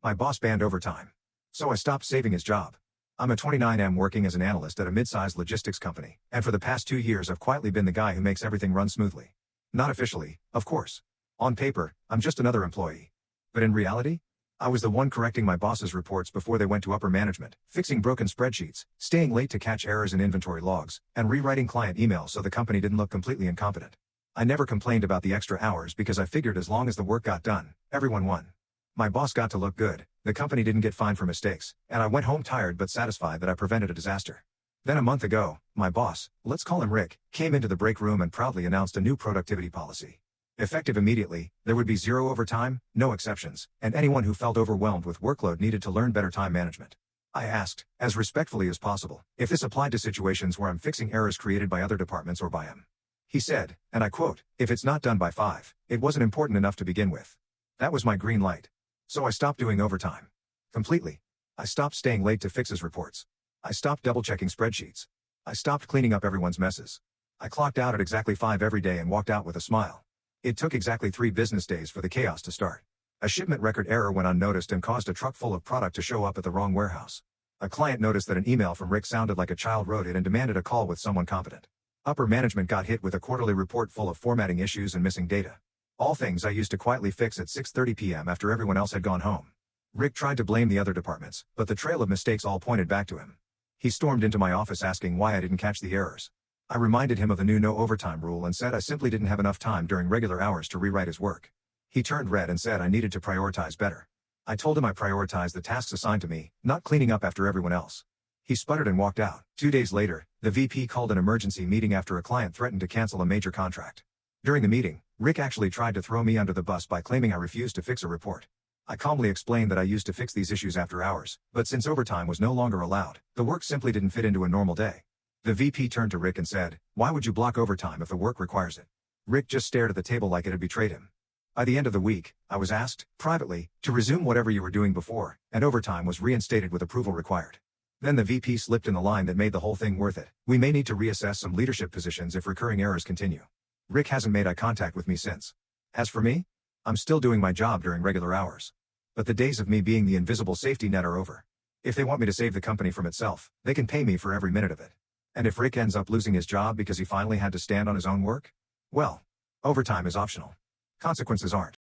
My boss banned overtime. So I stopped saving his job. I'm a 29M working as an analyst at a mid-sized logistics company, and for the past 2 years I've quietly been the guy who makes everything run smoothly. Not officially, of course. On paper, I'm just another employee. But in reality, I was the one correcting my boss's reports before they went to upper management, fixing broken spreadsheets, staying late to catch errors in inventory logs, and rewriting client emails so the company didn't look completely incompetent. I never complained about the extra hours because I figured as long as the work got done, everyone won. My boss got to look good, the company didn't get fined for mistakes, and I went home tired but satisfied that I prevented a disaster. Then a month ago, my boss, let's call him Rick, came into the break room and proudly announced a new productivity policy. Effective immediately, there would be 0 overtime, no exceptions, and anyone who felt overwhelmed with workload needed to learn better time management. I asked, as respectfully as possible, if this applied to situations where I'm fixing errors created by other departments or by him. He said, and I quote, "If it's not done by 5, it wasn't important enough to begin with." That was my green light. So I stopped doing overtime. Completely. I stopped staying late to fix his reports. I stopped double-checking spreadsheets. I stopped cleaning up everyone's messes. I clocked out at exactly 5 every day and walked out with a smile. It took exactly 3 business days for the chaos to start. A shipment record error went unnoticed and caused a truck full of product to show up at the wrong warehouse. A client noticed that an email from Rick sounded like a child wrote it and demanded a call with someone competent. Upper management got hit with a quarterly report full of formatting issues and missing data. All things I used to quietly fix at 6:30 p.m. after everyone else had gone home. Rick tried to blame the other departments, but the trail of mistakes all pointed back to him. He stormed into my office asking why I didn't catch the errors. I reminded him of the new no overtime rule and said I simply didn't have enough time during regular hours to rewrite his work. He turned red and said I needed to prioritize better. I told him I prioritized the tasks assigned to me, not cleaning up after everyone else. He sputtered and walked out. 2 days later, the VP called an emergency meeting after a client threatened to cancel a major contract. During the meeting, Rick actually tried to throw me under the bus by claiming I refused to fix a report. I calmly explained that I used to fix these issues after hours, but since overtime was no longer allowed, the work simply didn't fit into a normal day. The VP turned to Rick and said, "Why would you block overtime if the work requires it?" Rick just stared at the table like it had betrayed him. By the end of the week, I was asked, privately, to resume whatever you were doing before, and overtime was reinstated with approval required. Then the VP slipped in the line that made the whole thing worth it. "We may need to reassess some leadership positions if recurring errors continue." Rick hasn't made eye contact with me since. As for me, I'm still doing my job during regular hours. But the days of me being the invisible safety net are over. If they want me to save the company from itself, they can pay me for every minute of it. And if Rick ends up losing his job because he finally had to stand on his own work, well, overtime is optional. Consequences aren't.